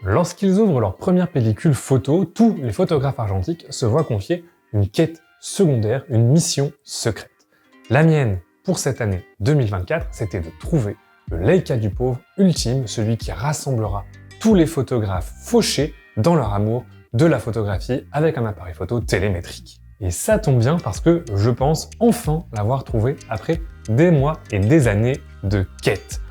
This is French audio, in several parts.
Lorsqu'ils ouvrent leur première pellicule photo, tous les photographes argentiques se voient confier une quête secondaire, une mission secrète. La mienne, pour cette année 2024, c'était de trouver le Leica du pauvre ultime, celui qui rassemblera tous les photographes fauchés dans leur amour de la photographie avec un appareil photo télémétrique. Et ça tombe bien parce que je pense enfin l'avoir trouvé après des mois et des années de quête.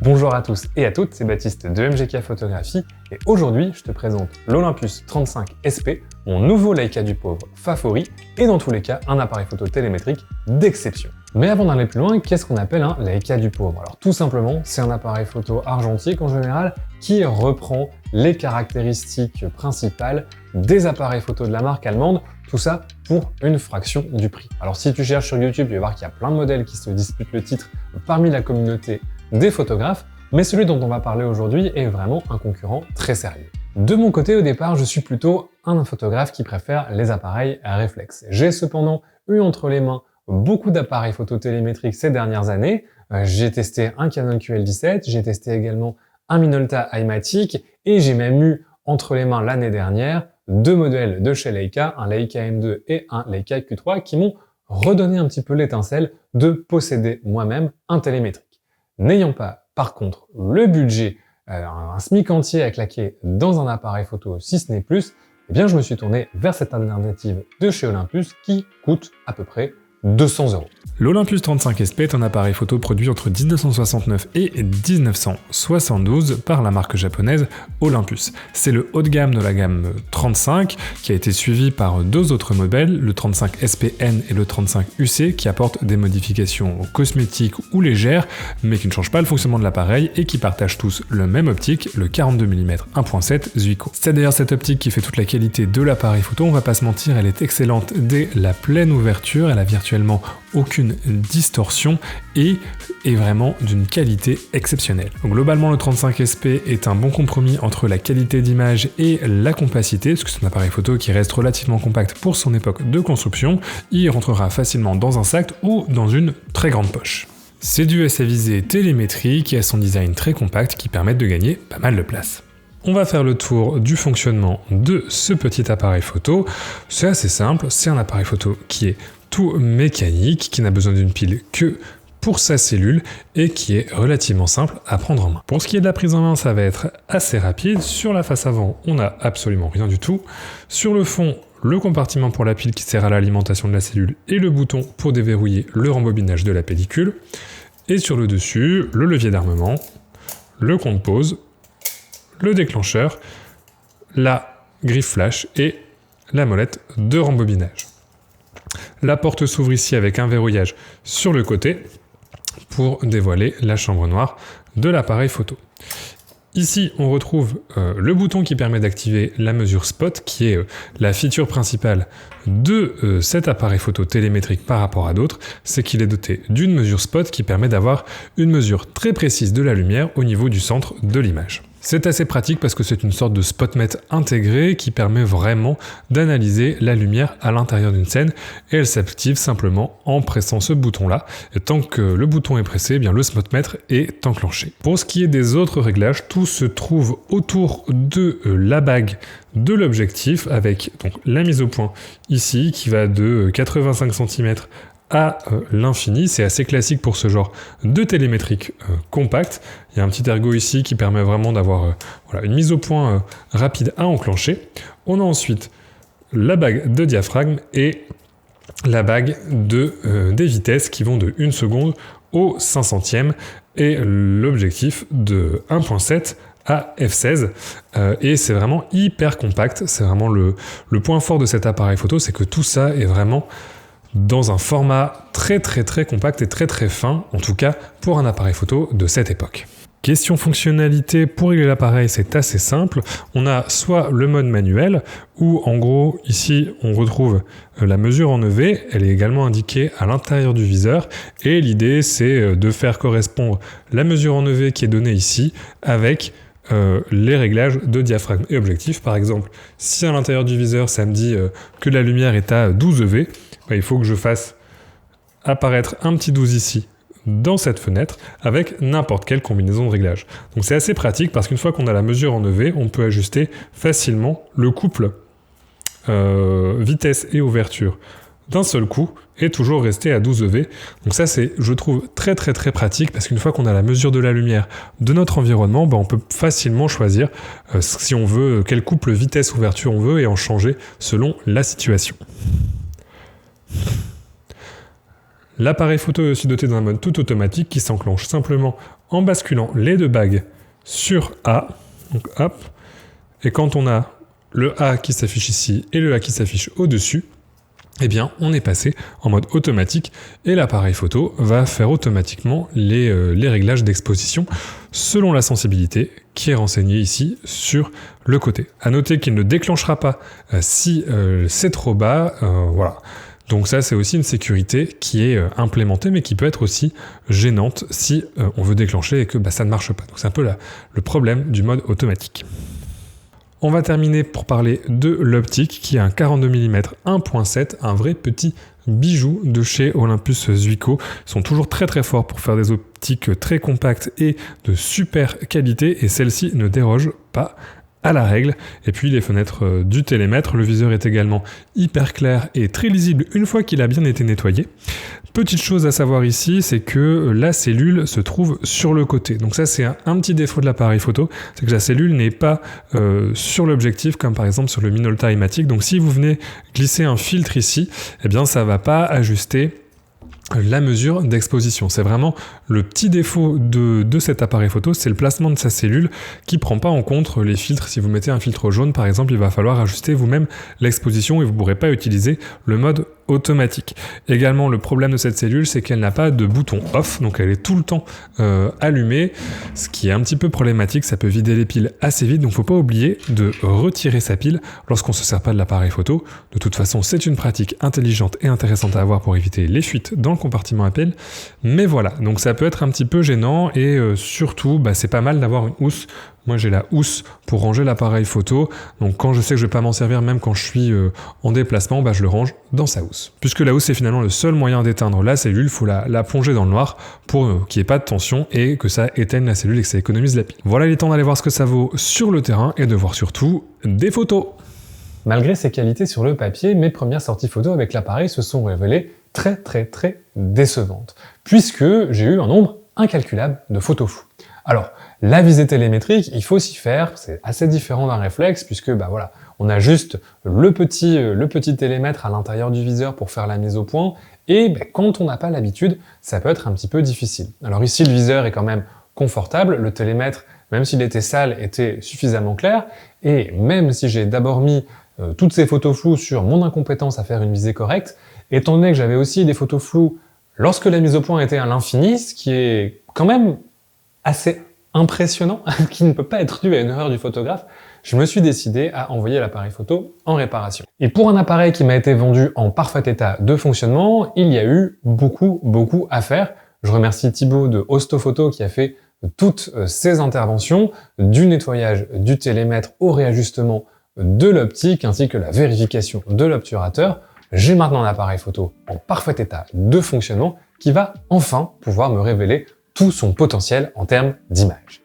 Bonjour à tous et à toutes, c'est Baptiste de MGK Photographie et aujourd'hui je te présente l'Olympus 35 SP, mon nouveau Leica du pauvre favori et dans tous les cas un appareil photo télémétrique d'exception. Mais avant d'aller plus loin, qu'est-ce qu'on appelle un Leica du pauvre? Alors tout simplement, c'est un appareil photo argentique en général qui reprend les caractéristiques principales des appareils photo de la marque allemande, tout ça pour une fraction du prix. Alors si tu cherches sur YouTube, tu vas voir qu'il y a plein de modèles qui se disputent le titre parmi la communauté des photographes, mais celui dont on va parler aujourd'hui est vraiment un concurrent très sérieux. De mon côté, au départ, je suis plutôt un photographe qui préfère les appareils à réflexe. J'ai cependant eu entre les mains beaucoup d'appareils photo télémétriques ces dernières années. J'ai testé un Canon QL17, j'ai testé également un Minolta iMatic et j'ai même eu entre les mains l'année dernière deux modèles de chez Leica, un Leica M2 et un Leica Q3 qui m'ont redonné un petit peu l'étincelle de posséder moi-même un télémétrique. N'ayant pas, par contre, le budget, un SMIC entier à claquer dans un appareil photo, si ce n'est plus, eh bien je me suis tourné vers cette alternative de chez Olympus qui coûte à peu près 200 €. L'Olympus 35 SP est un appareil photo produit entre 1969 et 1972 par la marque japonaise Olympus. C'est le haut de gamme de la gamme 35 qui a été suivi par deux autres modèles, le 35 SPN et le 35 UC, qui apportent des modifications cosmétiques ou légères, mais qui ne changent pas le fonctionnement de l'appareil et qui partagent tous le même optique, le 42 mm 1.7 Zuiko. C'est d'ailleurs cette optique qui fait toute la qualité de l'appareil photo, on va pas se mentir, elle est excellente dès la pleine ouverture, elle a virtuellement aucune distorsion et est vraiment d'une qualité exceptionnelle. Donc, globalement, le 35 SP est un bon compromis entre la qualité d'image et la compacité, parce que c'est un appareil photo qui reste relativement compact pour son époque de construction. Il rentrera facilement dans un sac ou dans une très grande poche. C'est dû à sa visée télémétrique et à son design très compact qui permettent de gagner pas mal de place. On va faire le tour du fonctionnement de ce petit appareil photo. C'est assez simple, c'est un appareil photo qui est tout mécanique, qui n'a besoin d'une pile que pour sa cellule et qui est relativement simple à prendre en main. Pour ce qui est de la prise en main, ça va être assez rapide. Sur la face avant, on n'a absolument rien du tout. Sur le fond, le compartiment pour la pile qui sert à l'alimentation de la cellule et le bouton pour déverrouiller le rembobinage de la pellicule. Et sur le dessus, le levier d'armement, le compte-pause, le déclencheur, la griffe flash et la molette de rembobinage. La porte s'ouvre ici avec un verrouillage sur le côté pour dévoiler la chambre noire de l'appareil photo. Ici, on retrouve le bouton qui permet d'activer la mesure spot, qui est la feature principale de cet appareil photo télémétrique par rapport à d'autres, c'est qu'il est doté d'une mesure spot qui permet d'avoir une mesure très précise de la lumière au niveau du centre de l'image. C'est assez pratique parce que c'est une sorte de spotmet intégré qui permet vraiment d'analyser la lumière à l'intérieur d'une scène et elle s'active simplement en pressant ce bouton-là. Et tant que le bouton est pressé, eh bien le spotmètre est enclenché. Pour ce qui est des autres réglages, tout se trouve autour de la bague de l'objectif avec donc la mise au point ici qui va de 85 cm à l'infini. C'est assez classique pour ce genre de télémétrique compact. Il y a un petit ergot ici qui permet vraiment d'avoir une mise au point rapide à enclencher. On a ensuite la bague de diaphragme et la bague des vitesses qui vont de 1 seconde au 500e et l'objectif de 1.7 à f16 et c'est vraiment hyper compact. C'est vraiment le point fort de cet appareil photo, c'est que tout ça est vraiment dans un format très compact et très fin, en tout cas pour un appareil photo de cette époque. Question fonctionnalité, pour régler l'appareil, c'est assez simple. On a soit le mode manuel, où en gros, ici, on retrouve la mesure en EV, elle est également indiquée à l'intérieur du viseur, et l'idée, c'est de faire correspondre la mesure en EV qui est donnée ici, avec les réglages de diaphragme et objectif. Par exemple, si à l'intérieur du viseur, ça me dit que la lumière est à 12 EV, il faut que je fasse apparaître un petit 12 ici dans cette fenêtre avec n'importe quelle combinaison de réglage. Donc c'est assez pratique parce qu'une fois qu'on a la mesure en EV, on peut ajuster facilement le couple vitesse et ouverture d'un seul coup et toujours rester à 12 EV. Donc ça c'est, je trouve, très pratique parce qu'une fois qu'on a la mesure de la lumière de notre environnement, on peut facilement choisir si on veut, quel couple vitesse-ouverture on veut et en changer selon la situation. L'appareil photo est aussi doté d'un mode tout automatique qui s'enclenche simplement en basculant les deux bagues sur A. Donc hop. Et quand on a le A qui s'affiche ici et le A qui s'affiche au-dessus, eh bien, on est passé en mode automatique et l'appareil photo va faire automatiquement les réglages d'exposition selon la sensibilité qui est renseignée ici sur le côté. À noter qu'il ne déclenchera pas si c'est trop bas, voilà. Donc ça, c'est aussi une sécurité qui est implémentée, mais qui peut être aussi gênante si on veut déclencher et que ça ne marche pas. Donc c'est un peu le problème du mode automatique. On va terminer pour parler de l'optique qui a un 42 mm 1.7, un vrai petit bijou de chez Olympus Zuiko. Ils sont toujours très forts pour faire des optiques très compactes et de super qualité et celle-ci ne déroge pas à la règle. Et puis les fenêtres du télémètre, le viseur est également hyper clair et très lisible une fois qu'il a bien été nettoyé. Petite chose à savoir ici, c'est que la cellule se trouve sur le côté. Donc ça c'est un petit défaut de l'appareil photo, c'est que la cellule n'est pas sur l'objectif comme par exemple sur le Minolta Imatic. Donc si vous venez glisser un filtre ici, eh bien ça va pas ajuster la mesure d'exposition. C'est vraiment le petit défaut de cet appareil photo, c'est le placement de sa cellule qui prend pas en compte les filtres. Si vous mettez un filtre jaune par exemple, il va falloir ajuster vous-même l'exposition et vous ne pourrez pas utiliser le mode automatique. Également, le problème de cette cellule, c'est qu'elle n'a pas de bouton off, donc elle est tout le temps allumée, ce qui est un petit peu problématique, ça peut vider les piles assez vite, donc faut pas oublier de retirer sa pile lorsqu'on se sert pas de l'appareil photo. De toute façon, c'est une pratique intelligente et intéressante à avoir pour éviter les fuites dans le compartiment à pile, mais voilà, donc ça peut être un petit peu gênant et surtout, c'est pas mal d'avoir une housse. Moi, j'ai la housse pour ranger l'appareil photo. Donc, quand je sais que je vais pas m'en servir, même quand je suis en déplacement, je le range dans sa housse. Puisque la housse est finalement le seul moyen d'éteindre la cellule, il faut la plonger dans le noir pour qu'il n'y ait pas de tension et que ça éteigne la cellule et que ça économise la pile. Voilà, il est temps d'aller voir ce que ça vaut sur le terrain et de voir surtout des photos. Malgré ses qualités sur le papier, mes premières sorties photos avec l'appareil se sont révélées très décevantes, puisque j'ai eu un nombre incalculable de photos floues. Alors, la visée télémétrique, il faut s'y faire, c'est assez différent d'un réflexe puisque voilà, on a juste le petit télémètre à l'intérieur du viseur pour faire la mise au point et quand on n'a pas l'habitude, ça peut être un petit peu difficile. Alors ici, le viseur est quand même confortable, le télémètre, même s'il était sale, était suffisamment clair et même si j'ai d'abord mis toutes ces photos floues sur mon incompétence à faire une visée correcte, étant donné que j'avais aussi des photos floues lorsque la mise au point était à l'infini, ce qui est quand même assez impressionnant, qui ne peut pas être dû à une erreur du photographe, je me suis décidé à envoyer l'appareil photo en réparation. Et pour un appareil qui m'a été vendu en parfait état de fonctionnement, il y a eu beaucoup à faire. Je remercie Thibaut de Hostophoto qui a fait toutes ces interventions, du nettoyage du télémètre au réajustement de l'optique, ainsi que la vérification de l'obturateur. J'ai maintenant un appareil photo en parfait état de fonctionnement qui va enfin pouvoir me révéler tout son potentiel en termes d'image.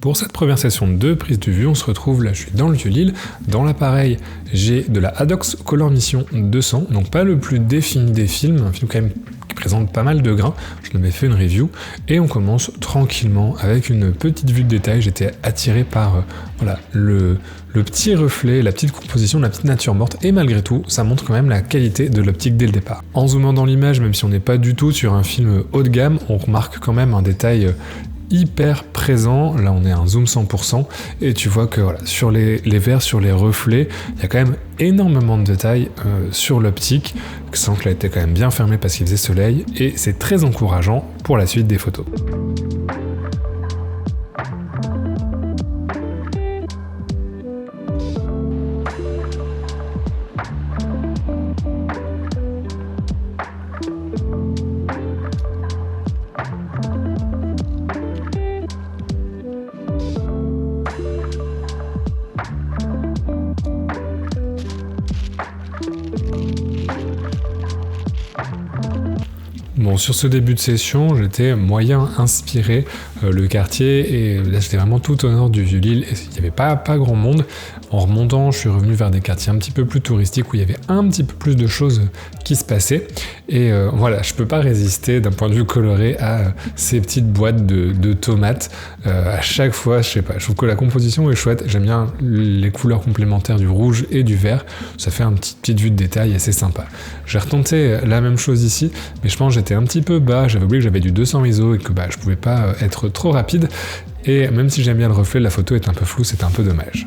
Pour cette première session de prise de vue, on se retrouve là, je suis dans le Vieux-Lille. Dans l'appareil, j'ai de la Adox Color Mission 200, donc pas le plus défini des films, un film quand même qui présente pas mal de grains, je l'avais fait une review, et on commence tranquillement avec une petite vue de détail. J'étais attiré par voilà, le petit reflet, la petite composition, la petite nature morte, et malgré tout, ça montre quand même la qualité de l'optique dès le départ. En zoomant dans l'image, même si on n'est pas du tout sur un film haut de gamme, on remarque quand même un détail hyper présent. Là on est à un zoom 100% et tu vois que voilà, sur les verres, sur les reflets, il y a quand même énormément de détails sur l'optique, sans qu'elle a été quand même bien fermée parce qu'il faisait soleil, et c'est très encourageant pour la suite des photos. Bon, sur ce début de session, j'étais moyen inspiré. Le quartier, et là j'étais vraiment tout au nord du Vieux-Lille, et il n'y avait pas grand monde. En remontant, je suis revenu vers des quartiers un petit peu plus touristiques où il y avait un petit peu plus de choses qui se passaient. Et voilà, je peux pas résister d'un point de vue coloré à ces petites boîtes de tomates. À chaque fois, je sais pas, je trouve que la composition est chouette. J'aime bien les couleurs complémentaires du rouge et du vert. Ça fait une petite vue de détail assez sympa. J'ai retenté la même chose ici, mais je pense que j'étais un petit peu bas. J'avais oublié que j'avais du 200 ISO et que je pouvais pas être trop rapide. Et même si j'aime bien le reflet, la photo est un peu floue, c'est un peu dommage.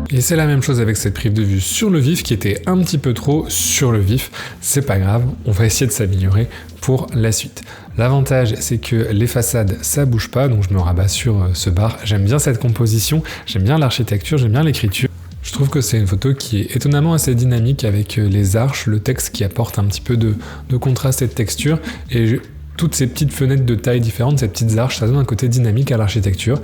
Et c'est la même chose avec cette prise de vue sur le vif qui était un petit peu trop sur le vif. C'est pas grave, on va essayer de s'améliorer pour la suite. L'avantage, c'est que les façades, ça bouge pas, donc je me rabats sur ce bar. J'aime bien cette composition, j'aime bien l'architecture, j'aime bien l'écriture. Je trouve que c'est une photo qui est étonnamment assez dynamique avec les arches, le texte qui apporte un petit peu de contraste et de texture. Et toutes ces petites fenêtres de taille différentes, ces petites arches, ça donne un côté dynamique à l'architecture.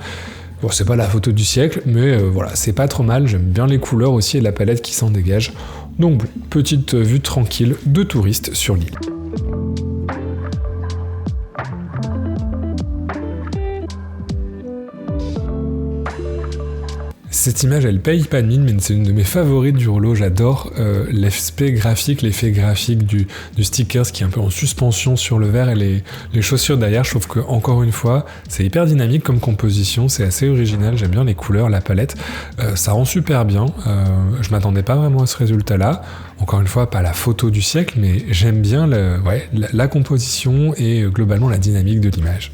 Bon, c'est pas la photo du siècle, mais voilà, c'est pas trop mal. J'aime bien les couleurs aussi et la palette qui s'en dégage. Donc bon, petite vue tranquille de touristes sur l'île. Cette image, elle paye pas de mine, mais c'est une de mes favorites du rouleau. J'adore l'effet graphique du sticker qui est un peu en suspension sur le verre et les chaussures derrière. Je trouve que, encore une fois, c'est hyper dynamique comme composition, c'est assez original. J'aime bien les couleurs, la palette. Ça rend super bien. Je m'attendais pas vraiment à ce résultat-là. Encore une fois, pas la photo du siècle, mais j'aime bien la composition et globalement la dynamique de l'image.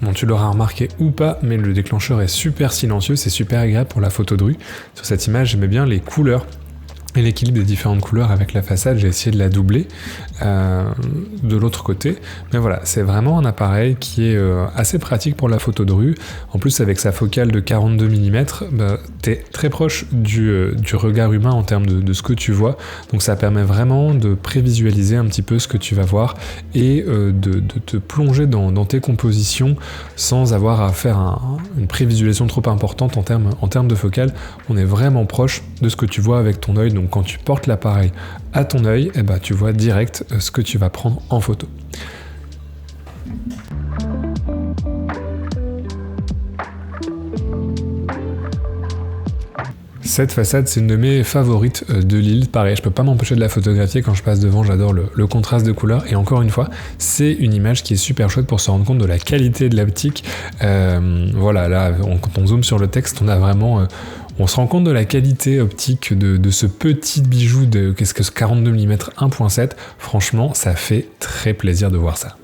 Bon, tu l'auras remarqué ou pas, mais le déclencheur est super silencieux, c'est super agréable pour la photo de rue. Sur cette image, j'aimais bien les couleurs et l'équilibre des différentes couleurs avec la façade, j'ai essayé de la doubler de l'autre côté. Mais voilà, c'est vraiment un appareil qui est assez pratique pour la photo de rue. En plus, avec sa focale de 42 mm, t'es très proche du regard humain en termes de ce que tu vois. Donc ça permet vraiment de prévisualiser un petit peu ce que tu vas voir et de te plonger dans tes compositions sans avoir à faire une prévisualisation trop importante en termes de focale. On est vraiment proche de ce que tu vois avec ton œil. Donc quand tu portes l'appareil à ton œil, tu vois direct ce que tu vas prendre en photo. Cette façade, c'est une de mes favorites de l'île. Pareil, je peux pas m'empêcher de la photographier quand je passe devant, j'adore le contraste de couleurs. Et encore une fois, c'est une image qui est super chouette pour se rendre compte de la qualité de l'optique. Voilà, là, quand on zoome sur le texte, on a vraiment... on se rend compte de la qualité optique de ce petit bijou de 42 mm 1.7. Franchement, ça fait très plaisir de voir ça.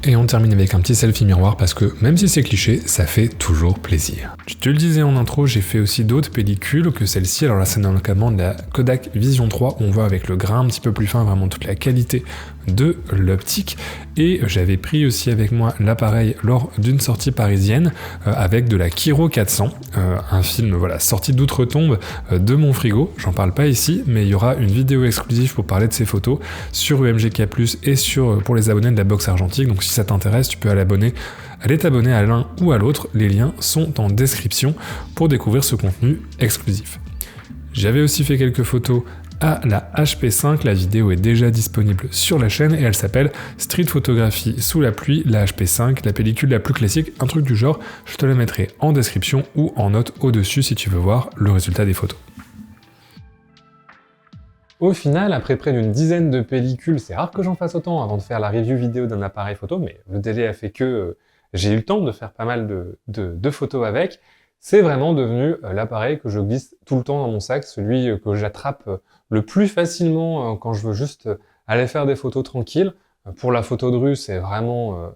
Et on termine avec un petit selfie miroir parce que même si c'est cliché, ça fait toujours plaisir. Je te le disais en intro, j'ai fait aussi d'autres pellicules que celle-ci. Alors là, c'est dans le cadre de la Kodak Vision 3. On voit avec le grain un petit peu plus fin, vraiment toute la qualité de l'optique. Et j'avais pris aussi avec moi l'appareil lors d'une sortie parisienne avec de la Kiro 400, un film sorti d'outre-tombe de mon frigo. J'en parle pas ici, mais il y aura une vidéo exclusive pour parler de ces photos sur UMGK+, et pour les abonnés de la box argentique. Donc si ça t'intéresse, tu peux aller t'abonner à l'un ou à l'autre. Les liens sont en description pour découvrir ce contenu exclusif. J'avais aussi fait quelques photos à la HP5, la vidéo est déjà disponible sur la chaîne et elle s'appelle Street Photographie sous la pluie, la HP5, la pellicule la plus classique, un truc du genre. Je te la mettrai en description ou en note au-dessus si tu veux voir le résultat des photos. Au final, après près d'une dizaine de pellicules, c'est rare que j'en fasse autant avant de faire la review vidéo d'un appareil photo, mais le délai a fait que j'ai eu le temps de faire pas mal de photos avec. C'est vraiment devenu l'appareil que je glisse tout le temps dans mon sac, celui que j'attrape le plus facilement quand je veux juste aller faire des photos tranquilles. Pour la photo de rue, c'est vraiment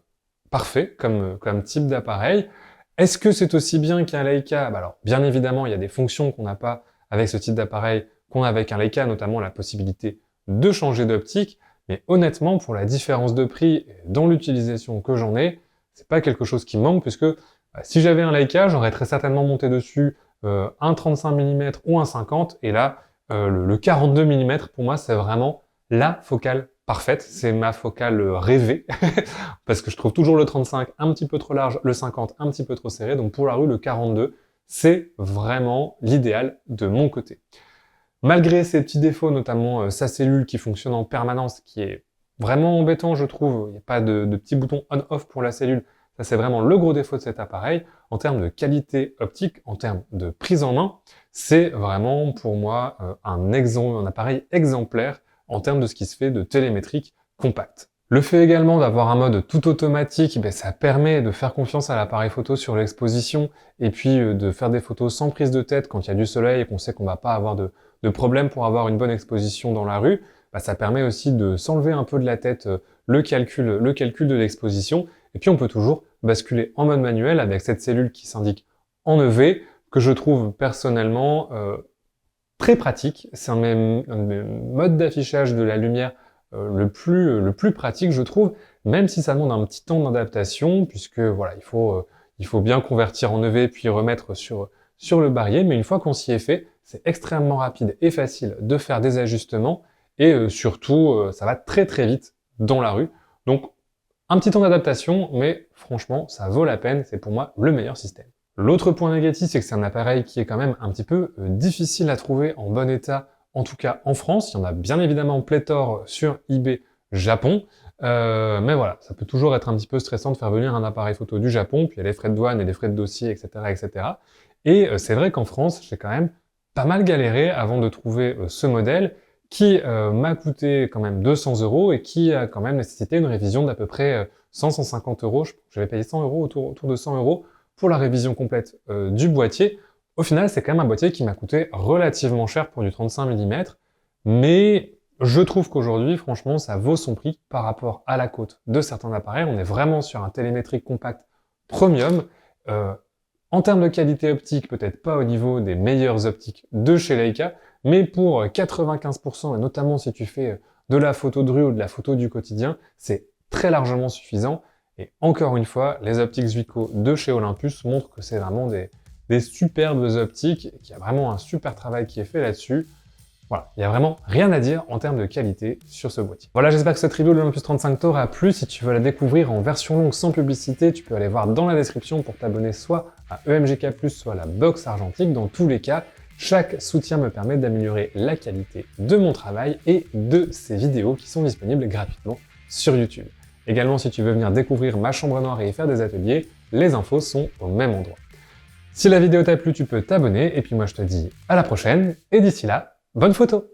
parfait comme type d'appareil. Est-ce que c'est aussi bien qu'un Leica? Alors, bien évidemment, il y a des fonctions qu'on n'a pas avec ce type d'appareil qu'on a avec un Leica, notamment la possibilité de changer d'optique. Mais honnêtement, pour la différence de prix et dans l'utilisation que j'en ai, c'est pas quelque chose qui me manque, puisque si j'avais un Leica, j'aurais très certainement monté dessus un 35 mm ou un 50, et là, le 42 mm, pour moi, c'est vraiment la focale parfaite. C'est ma focale rêvée, parce que je trouve toujours le 35 un petit peu trop large, le 50 un petit peu trop serré, donc pour la rue, le 42, c'est vraiment l'idéal de mon côté. Malgré ses petits défauts, notamment sa cellule qui fonctionne en permanence, qui est vraiment embêtant, je trouve, il n'y a pas de petit bouton on-off pour la cellule, ça c'est vraiment le gros défaut de cet appareil. En termes de qualité optique, en termes de prise en main, c'est vraiment pour moi un appareil exemplaire en termes de ce qui se fait de télémétrique compact. Le fait également d'avoir un mode tout automatique, ça permet de faire confiance à l'appareil photo sur l'exposition et puis de faire des photos sans prise de tête quand il y a du soleil et qu'on sait qu'on va pas avoir de problème pour avoir une bonne exposition dans la rue. Ça permet aussi de s'enlever un peu de la tête le calcul de l'exposition, et puis on peut toujours basculer en mode manuel avec cette cellule qui s'indique en EV, que je trouve personnellement très pratique. C'est un de mes modes d'affichage de la lumière le plus pratique, je trouve, même si ça demande un petit temps d'adaptation, puisque voilà, il faut bien convertir en EV puis remettre sur le barillet, mais une fois qu'on s'y est fait, c'est extrêmement rapide et facile de faire des ajustements, et surtout, ça va très très vite dans la rue. Donc, un petit temps d'adaptation, mais franchement, ça vaut la peine, c'est pour moi le meilleur système. L'autre point négatif, c'est que c'est un appareil qui est quand même un petit peu difficile à trouver en bon état, en tout cas en France. Il y en a bien évidemment pléthore sur eBay Japon, mais voilà, ça peut toujours être un petit peu stressant de faire venir un appareil photo du Japon, puis il y a les frais de douane et les frais de dossier, etc. etc. Et c'est vrai qu'en France, j'ai quand même pas mal galéré avant de trouver ce modèle qui m'a coûté quand même 200 € et qui a quand même nécessité une révision d'à peu près 100-150 €. J'avais payé 100 €, autour de 100 € pour la révision complète du boîtier. Au final, c'est quand même un boîtier qui m'a coûté relativement cher pour du 35 mm, mais je trouve qu'aujourd'hui, franchement, ça vaut son prix par rapport à la cote de certains appareils. On est vraiment sur un télémétrique compact premium. En termes de qualité optique, peut-être pas au niveau des meilleures optiques de chez Leica, mais pour 95%, et notamment si tu fais de la photo de rue ou de la photo du quotidien, c'est très largement suffisant. Et encore une fois, les optiques Zuiko de chez Olympus montrent que c'est vraiment des superbes optiques, et qu'il y a vraiment un super travail qui est fait là-dessus. Voilà, il n'y a vraiment rien à dire en termes de qualité sur ce boîtier. Voilà, j'espère que cette review de l'Olympus 35 t'aura plu. Si tu veux la découvrir en version longue sans publicité, tu peux aller voir dans la description pour t'abonner soit à EMGK+, soit à la box argentique. Dans tous les cas, chaque soutien me permet d'améliorer la qualité de mon travail et de ces vidéos qui sont disponibles gratuitement sur YouTube. Également, si tu veux venir découvrir ma chambre noire et y faire des ateliers, les infos sont au même endroit. Si la vidéo t'a plu, tu peux t'abonner, et puis moi je te dis à la prochaine, et d'ici là, bonne photo!